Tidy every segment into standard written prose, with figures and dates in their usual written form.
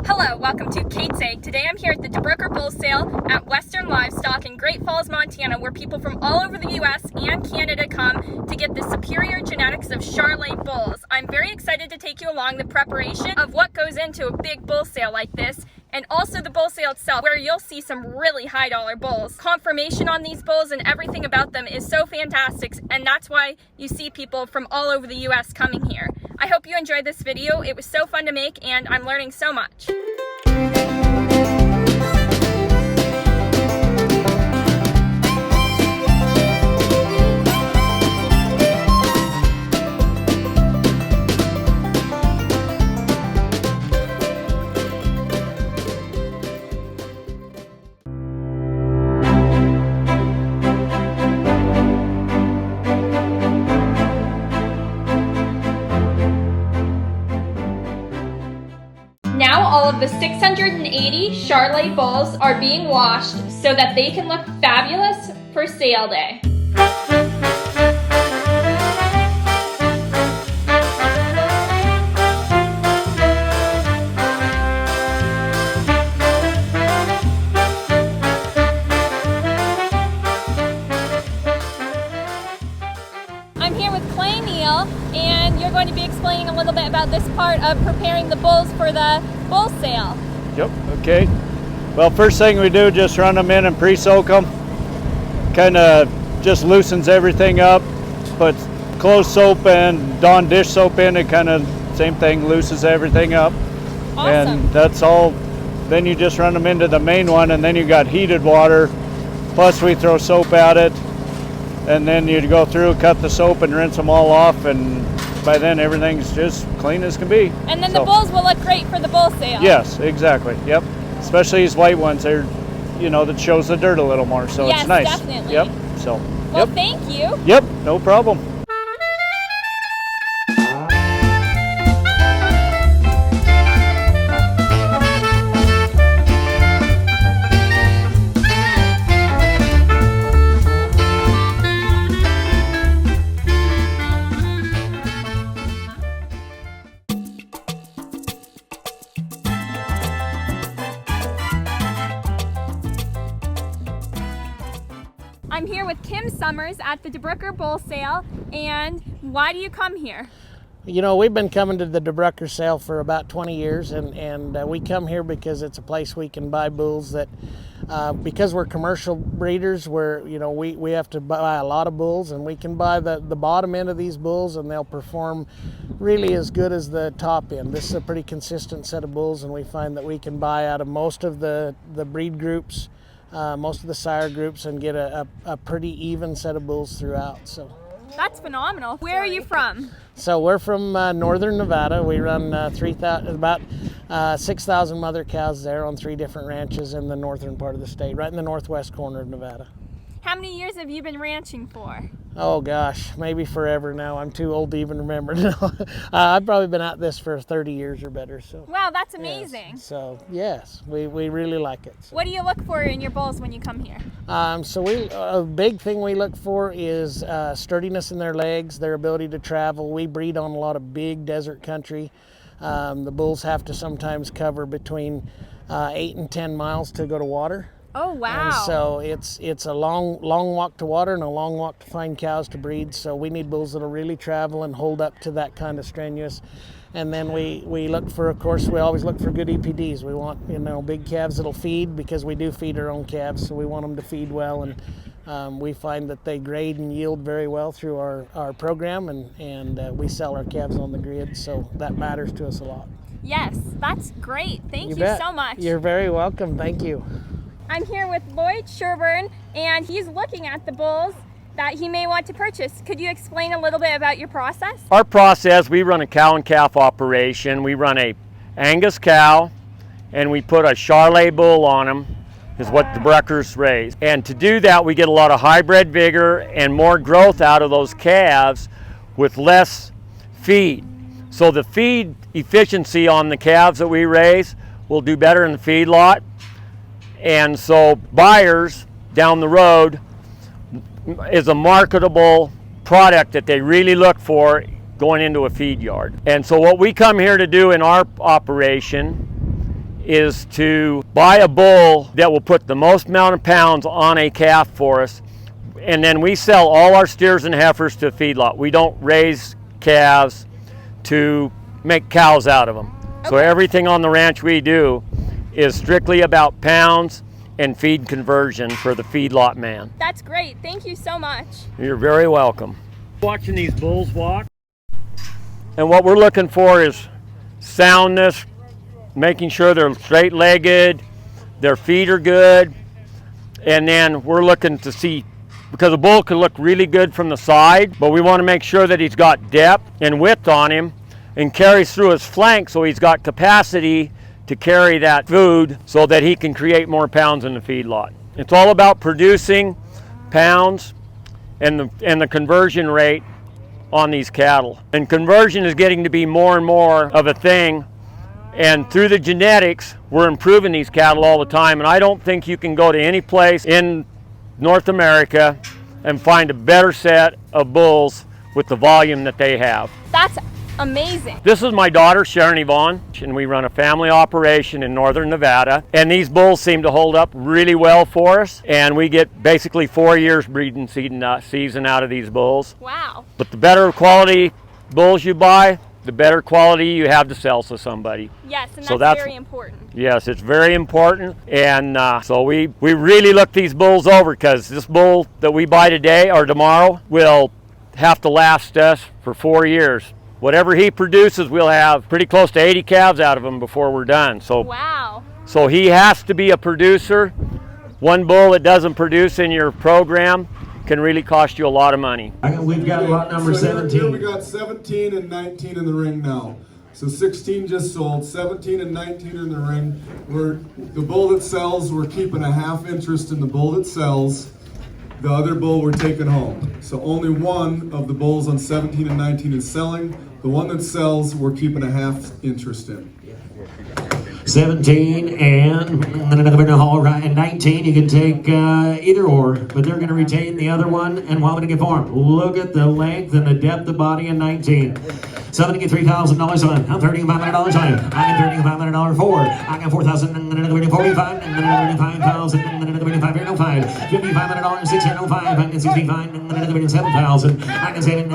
Hello, welcome to Kate's Egg. Today I'm here at the DeBruycker Bull Sale at Western Livestock in Great Falls, Montana, where people from all over the U.S. and Canada come to get the superior genetics of Charolais bulls. I'm very excited to take you along the preparation of what goes into a big bull sale like this, and also the bull sale itself, where you'll see some really high dollar bulls. Confirmation on these bulls and everything about them is so fantastic, and that's why you see people from all over the U.S. coming here. I hope you enjoyed this video. It was so fun to make, and I'm learning so much. Now all of the 680 Charolais bulls are being washed so that they can look fabulous for sale day. I'm here with Clay Neal, and you're going to be explaining a little bit about this part of preparing the bulls for the bull sale. Yep, okay. Well, first thing we do, just run them in and pre-soak them. Kind of just loosens everything up. Put clothes soap and Dawn dish soap in, it kind of, same thing, loosens everything up. Awesome. And that's all. Then you just run them into the main one, and then you got heated water. Plus we throw soap at it. And then you go through, cut the soap and rinse them all off, and by then everything's just clean as can be. And then the bulls will look great for the bull sale. Yes, exactly. Yep. Especially these white ones, they're, you know, that shows the dirt a little more, so yes, it's nice. Definitely. Yep. So. Well, yep. thank you. Yep. No problem. I'm here with Kim Summers at the DeBruycker Bull Sale, and why do you come here? You know, we've been coming to the DeBruycker sale for about 20 years, and we come here because it's a place we can buy bulls that, because we're commercial breeders, we have to buy a lot of bulls, and we can buy the bottom end of these bulls, and they'll perform really as good as the top end. This is a pretty consistent set of bulls, and we find that we can buy out of most of the breed groups, most of the sire groups, and get a pretty even set of bulls throughout. So that's phenomenal. Where are you from? So we're from northern Nevada. We run about 6,000 mother cows there on 3 different ranches in the northern part of the state, right in the northwest corner of Nevada. How many years have you been ranching for? Oh gosh, maybe forever now. I'm too old to even remember. I've probably been at this for 30 years or better. So. Wow, that's amazing. Yes. So yes, we really like it. So. What do you look for in your bulls when you come here? A big thing we look for is sturdiness in their legs, their ability to travel. We breed on a lot of big desert country. The bulls have to sometimes cover between 8 and 10 miles to go to water. Oh wow! And so it's a long walk to water and a long walk to find cows to breed. So we need bulls that'll really travel and hold up to that kind of strenuous. And then we look for, of course, we always look for good EPDs. We want, you know, big calves that'll feed, because we do feed our own calves, so we want them to feed well. And we find that they grade and yield very well through our program, and we sell our calves on the grid, so that matters to us a lot. Yes, that's great. Thank you so much. You're very welcome. Thank you. I'm here with Lloyd Sherburne, and he's looking at the bulls that he may want to purchase. Could you explain a little bit about your process? Our process, we run a cow and calf operation. We run a Angus cow, and we put a Charolais bull on them, is what the DeBruyckers raise. And to do that, we get a lot of hybrid vigor and more growth out of those calves with less feed. So the feed efficiency on the calves that we raise will do better in the feedlot. And so buyers down the road is a marketable product that they really look for going into a feed yard. And so what we come here to do in our operation is to buy a bull that will put the most amount of pounds on a calf for us, and then we sell all our steers and heifers to a feedlot. We don't raise calves to make cows out of them. Okay. So everything on the ranch we do is strictly about pounds and feed conversion for the feedlot man. That's great. Thank you so much. You're very welcome. Watching these bulls walk, and what we're looking for is soundness, making sure they're straight-legged, their feet are good, and then we're looking to see, because a bull can look really good from the side, but we want to make sure that he's got depth and width on him and carries through his flank, so he's got capacity to carry that food so that he can create more pounds in the feedlot. It's all about producing pounds and the conversion rate on these cattle. And conversion is getting to be more and more of a thing, and through the genetics we're improving these cattle all the time, and I don't think you can go to any place in North America and find a better set of bulls with the volume that they have. That's amazing. This is my daughter, Sharon Yvonne, and we run a family operation in northern Nevada, and these bulls seem to hold up really well for us, and we get basically 4 years breeding season out of these bulls. Wow. But the better quality bulls you buy, the better quality you have to sell to somebody. Yes, and so that's very important. Yes, it's very important, and so we really look these bulls over, because this bull that we buy today or tomorrow will have to last us for 4 years. Whatever he produces, we'll have pretty close to 80 calves out of him before we're done. So, wow. So he has to be a producer. One bull that doesn't produce in your program can really cost you a lot of money. We've got lot number 17. Here we got 17 and 19 in the ring now. So 16 just sold, 17 and 19 in the ring. The bull that sells, we're keeping a half interest in the bull that sells. The other bull we're taking home. So only one of the bulls on 17 and 19 is selling. The one that sells, we're keeping a half interest in. 17 and all right, and 19, you can take either or, but they're going to retain the other one. And what I'm going to get for them, look at the length and the depth of body in 19. So I'm going to get $3,000 on it. I'm $3500 on it. I get $3500 for it. I got $4,045 and another $5,000 and another $505. $5,500, $605. I get $65 and another $7,000. I get $75.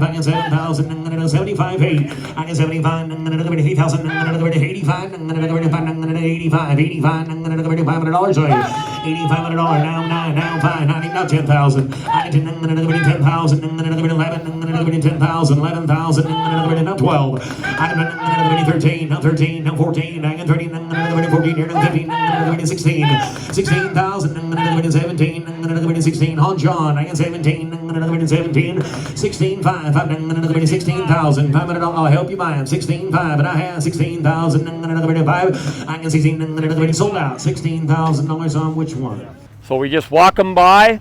I get $7,000 and another $75. I get $75 and another $8,000 and another $85 and another $85 and another $500 on it. $8,500 now 5 now 10,000. I get another $10,000 and another $11 and another $10,000 $11,000 and another now 12. I get another 13 now 13 now 14. I get 13 and another 14 here now 15 and another 16. 16,000 and another 17 and another 16 on John. I get 17 and another 17. 16,500 and another 16,000. $500. I'll help you buy them. 16,500 and I have 16,000 and another 5. I get 16 and another sold out. $16,000 on which one? So we just walk them by,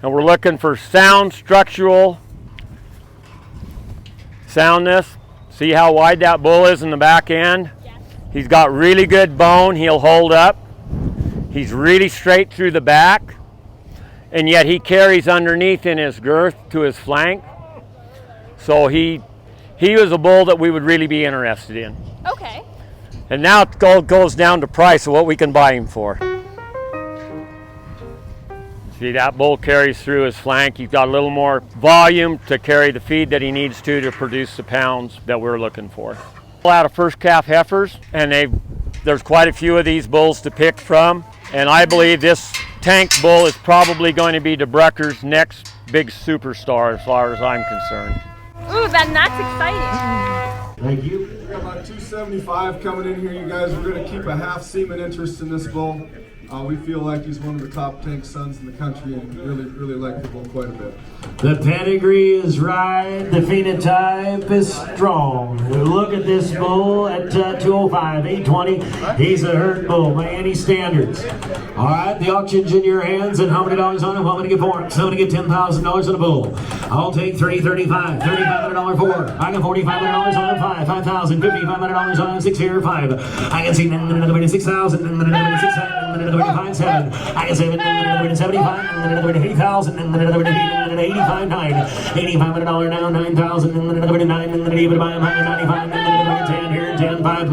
and we're looking for sound structural soundness. See how wide that bull is in the back end? Yes. He's got really good bone. He'll hold up. He's really straight through the back, and yet he carries underneath in his girth to his flank. So he was a bull that we would really be interested in. Okay. And now it goes down to price of what we can buy him for. See, that bull carries through his flank. He's got a little more volume to carry the feed that he needs to produce the pounds that we're looking for. Out of first calf heifers, and there's quite a few of these bulls to pick from. And I believe this tank bull is probably going to be DeBruyckers' next big superstar as far as I'm concerned. Ooh, then that's exciting. Thank you. We got about 275 coming in here, you guys. We're going to keep a half semen interest in this bull. We feel like he's one of the top tank sons in the country, and really like the bull quite a bit. The pedigree is right, the phenotype is strong. Look at this bull at 205, 820. He's a herd bull by any standards. All right, the auction's in your hands, and how many dollars on it? What am I going to get for it? So I'm going to get $10,000 on a bull. I'll take $335, $3,500 for it. I got $4,500 on 5, $5,000, $5,500 on 6 here, 5. I can see another $6,000, and another 6,000, and another 5,700. I can say another 75, and another 8,000, and another $85.9. $8,500 now, 9,000 and then another 9 and then even by 95 and then another 10 here, 10, 5,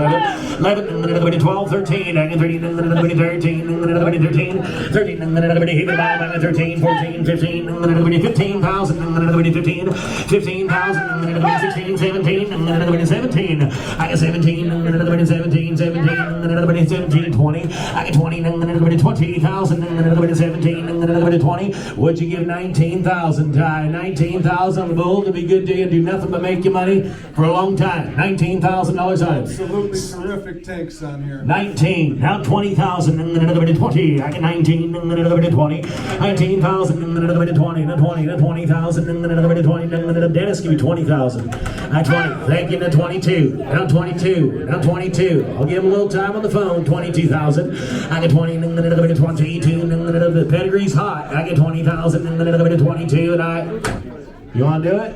11 and then another 12, 13, and 13 and then another 13 and then another 13, 13 and then another even by 13, 14, 15 and then another 15,000 and then another 15, 15,000 and then another 16, 17 and then another 17. I got 17 and then another 17, 17 and then another 17, 20. I got 20 and then another 20,000 and then another 17 and then another 20. Would you give 19,000, Ty? 19,000 bull to be good to you and do nothing but make you money for a long time. $19,000 on it. Absolutely terrific takes on here. 19, now 20,000 and then another 20. I get 19 and then another 20. 19,000 and then another 20, and 20, and 20,000 and then another 20. And then Dennis, give me 20,000. Now 20, thank you, now 22. Now 22, now 22. I'll give him a little time on the phone. 22,000. I get 20 and then another 22 and then another pedigree's hot. I get 20,000 and then another 22 and you want to do it?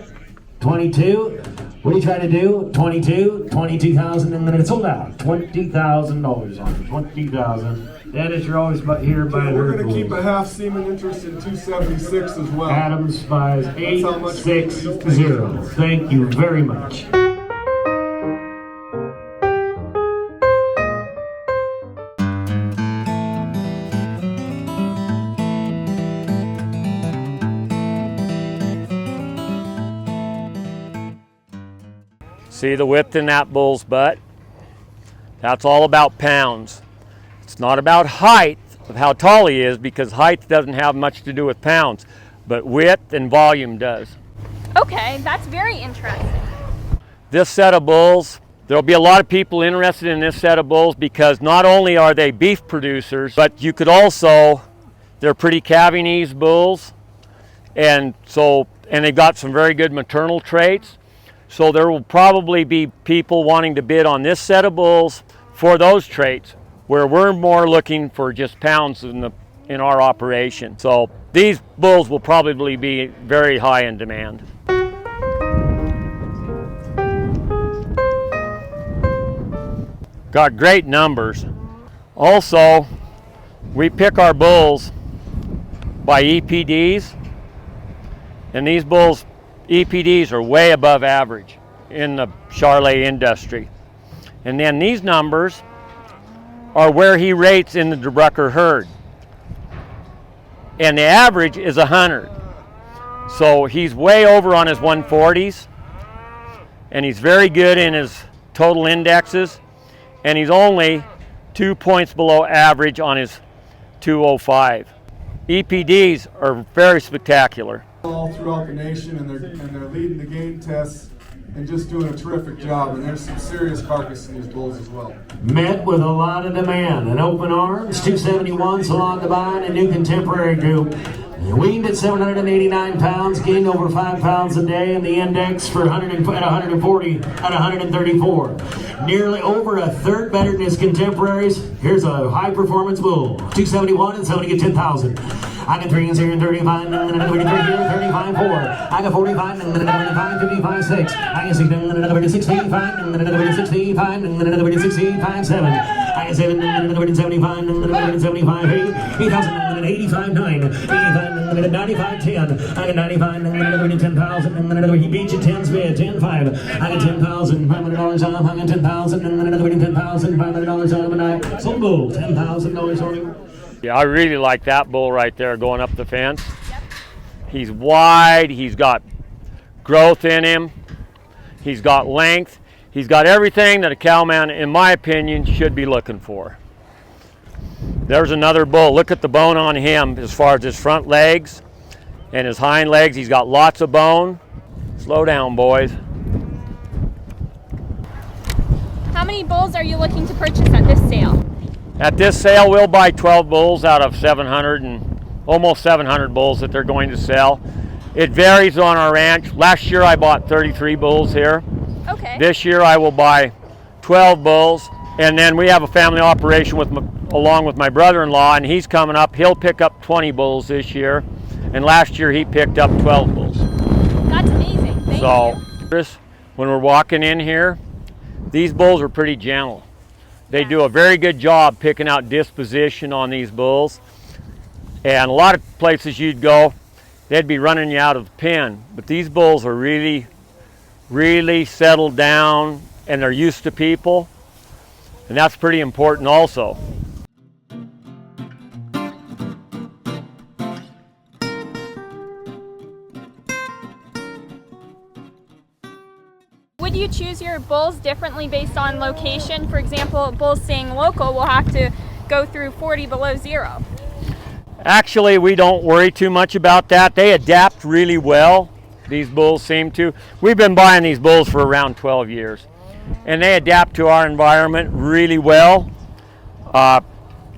22. What are you trying to do? 22, 22,000 and then it's sold out. $20,000 on it. 20,000. Dennis, you're always here by the We're going to keep a half semen interest in 276 as well. Adams buys 860. Thank you very much. See the width in that bull's butt? That's all about pounds. It's not about height of how tall he is, because height doesn't have much to do with pounds, but width and volume does. Okay, that's very interesting. This set of bulls, there'll be a lot of people interested in this set of bulls because not only are they beef producers, but you could also, they're pretty calving ease bulls, and they've got some very good maternal traits. So there will probably be people wanting to bid on this set of bulls for those traits, where we're more looking for just pounds in our operation. So these bulls will probably be very high in demand. Got great numbers. Also, we pick our bulls by EPDs, and these bulls EPDs are way above average in the Charolais industry. And then these numbers are where he rates in the DeBruycker herd. And the average is 100. So he's way over on his 140s, and he's very good in his total indexes, and he's only 2 points below average on his 205. EPDs are very spectacular. All throughout the nation, and they're leading the game tests and just doing a terrific job. And there's some serious carcass in these bulls as well. Met with a lot of demand. An open arms, 271 Salon Divine, and new contemporary group. Weaned at 789 pounds, gained over 5 pounds a day, and the index for 140 at 134. Nearly over a third better than his contemporaries. Here's a high performance bull. 271 and 70 at 10,000. I got 3 and 0 and 35 and then another 33 here, 35 4. I got 45 and then another 55, 55 6. I got 16 and then another 65 and then another 65 and then another 65 7. I got 7 and then another 75 and then another 75 8. 8,000 and then 85 9. 85 and then 95 10. I got 95 and then another 10,000 and then another he beat you 10 spit 10 5. I got $10,500 off. I got 10,000 and then another $10,500 off, and I sold bull $10,000 on him. Yeah, I really like that bull right there going up the fence. Yep. He's wide, he's got growth in him, he's got length, he's got everything that a cowman, in my opinion, should be looking for. There's another bull. Look at the bone on him as far as his front legs and his hind legs. He's got lots of bone. Slow down, boys. How many bulls are you looking to purchase at this sale? At this sale, we'll buy 12 bulls out of 700 and almost 700 bulls that they're going to sell. It varies on our ranch. Last year I bought 33 bulls here. Okay. This year I will buy 12 bulls, and then we have a family operation along with my brother-in-law, and he's coming up. He'll pick up 20 bulls this year, and last year he picked up 12 bulls. That's amazing. Thank you. When we're walking in here, these bulls are pretty gentle. They do a very good job picking out disposition on these bulls. And a lot of places you'd go, they'd be running you out of the pen. But these bulls are really, really settled down and they're used to people. And that's pretty important also. Would you choose your bulls differently based on location? For example, bulls staying local will have to go through 40 below zero. Actually, we don't worry too much about that. They adapt really well. These bulls seem to. We've been buying these bulls for around 12 years. And they adapt to our environment really well.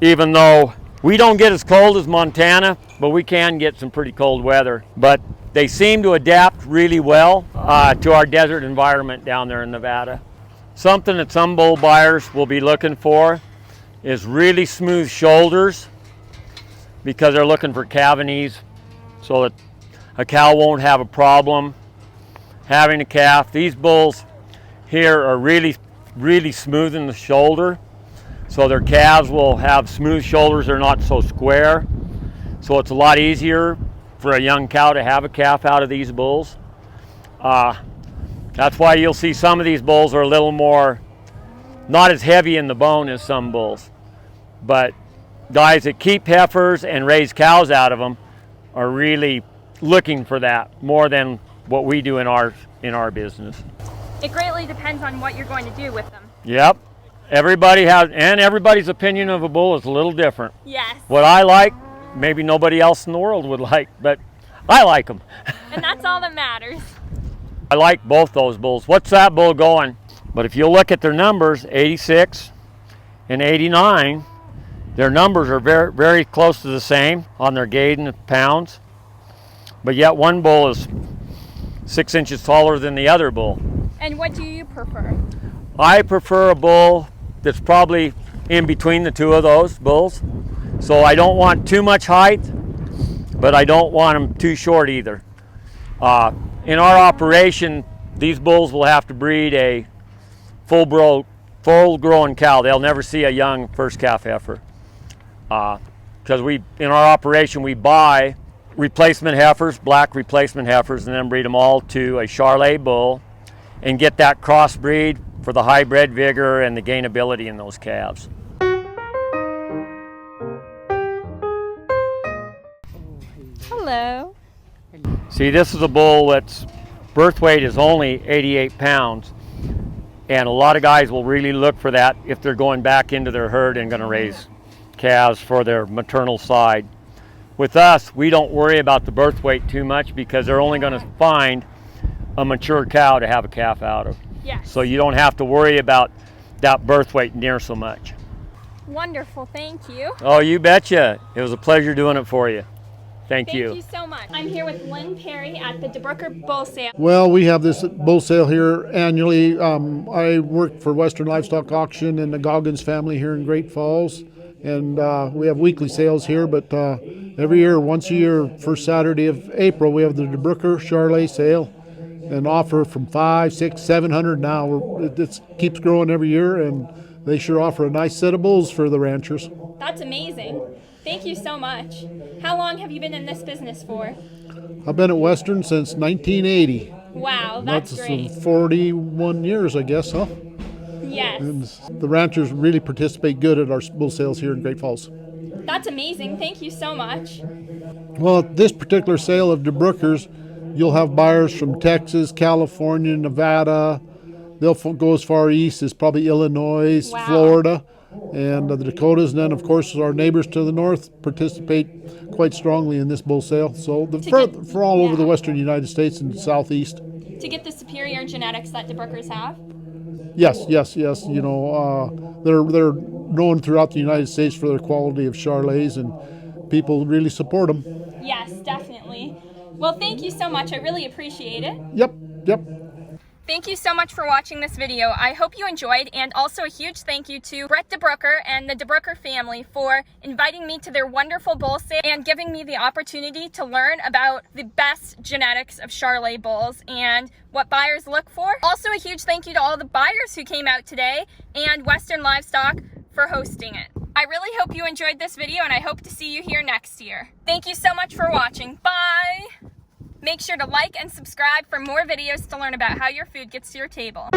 Even though we don't get as cold as Montana, but we can get some pretty cold weather. But they seem to adapt really well to our desert environment down there in Nevada. Something that some bull buyers will be looking for is really smooth shoulders, because they're looking for cavities so that a cow won't have a problem having a calf. These bulls here are really, really smooth in the shoulder, so their calves will have smooth shoulders. They're not so square, so it's a lot easier for a young cow to have a calf out of these bulls. That's why you'll see some of these bulls are a little more, not as heavy in the bone as some bulls. But guys that keep heifers and raise cows out of them are really looking for that more than what we do in our business. It greatly depends on what you're going to do with them. Yep. Everybody's opinion of a bull is a little different. Yes. What I like, maybe nobody else in the world would like, but I like them. And that's all that matters. I like both those bulls. What's that bull going? But if you look at their numbers, 86 and 89, their numbers are very, very close to the same on their gait in pounds. But yet one bull is 6 inches taller than the other bull. And what do you prefer? I prefer a bull that's probably in between the two of those bulls. So I don't want too much height, but I don't want them too short either. In our operation, these bulls will have to breed a full-grown cow. They'll never see a young first calf heifer. Because in our operation, we buy replacement heifers, black replacement heifers, and then breed them all to a Charolais bull and get that crossbreed for the hybrid vigor and the gainability in those calves. Hello. See, this is a bull that's birth weight is only 88 pounds, and a lot of guys will really look for that if they're going back into their herd and going to raise calves for their maternal side. With us, we don't worry about the birth weight too much because they're only going to find a mature cow to have a calf out of. Yes. So you don't have to worry about that birth weight near so much. Wonderful, thank you. Oh, you betcha. It was a pleasure doing it for you. Thank you. Thank you so much. I'm here with Lynn Perry at the DeBruycker Bull Sale. Well, we have this bull sale here annually. I work for Western Livestock Auction and the Goggins family here in Great Falls, and we have weekly sales here, but every year, once a year, first Saturday of April, we have the DeBruycker Charolais sale, an offer from $500, $600, $700 now. It keeps growing every year, and they sure offer a nice set of bulls for the ranchers. That's amazing. Thank you so much. How long have you been in this business for? I've been at Western since 1980. Wow, that's great. 41 years, I guess, huh? Yes. And the ranchers really participate good at our bull sales here in Great Falls. That's amazing. Thank you so much. Well, at this particular sale of DeBruyckers, you'll have buyers from Texas, California, Nevada. They'll go as far east as probably Illinois, Wow. Florida, and the Dakotas. And then, of course, our neighbors to the north participate quite strongly in this bull sale. So for all over the western United States and southeast. To get the superior genetics that DeBruyckers have? Yes. You know, they're known throughout the United States for their quality of Charolais, and people really support them. Yes, definitely. Well, thank you so much. I really appreciate it. Yep. Thank you so much for watching this video. I hope you enjoyed, and also a huge thank you to Brett DeBruycker and the DeBruycker family for inviting me to their wonderful bull sale and giving me the opportunity to learn about the best genetics of Charolais bulls and what buyers look for. Also a huge thank you to all the buyers who came out today and Western Livestock for hosting it. I really hope you enjoyed this video, and I hope to see you here next year. Thank you so much for watching. Bye! Make sure to like and subscribe for more videos to learn about how your food gets to your table.